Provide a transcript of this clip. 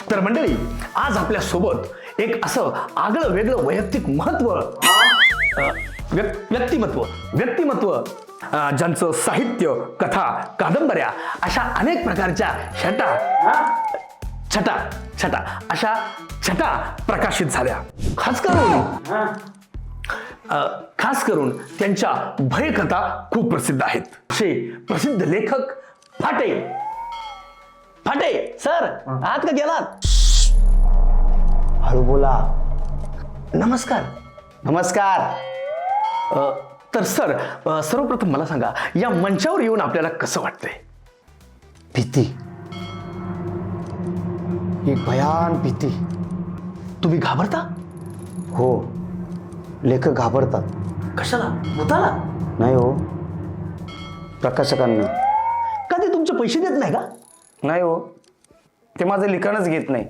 तर मंडळी, आज आपल्या सोबत एक असं आगळं वेगळं वैयक्तिक व्यक्तिमत्व ज्यांचं साहित्य, कथा, कादंबऱ्या अशा अनेक प्रकारच्या छटा प्रकाशित झाल्या. खास करून त्यांच्या भयकथा खूप प्रसिद्ध आहेत. असे प्रसिद्ध लेखक फाटे सर, आत का गेलात? हळू बोला. नमस्कार. तर सर, सर्वप्रथम मला सांगा, या मंचावर येऊन आपल्याला कसं वाटतंय? भीती, एक भयान भीती. तुम्ही घाबरता? हो, लेखक घाबरतात. कशाला? भूताला? नाही हो, प्रकाशकांना. का ते तुमचे पैसे देत नाही का? नाही हो, ते माझं लिखाणच घेत नाही.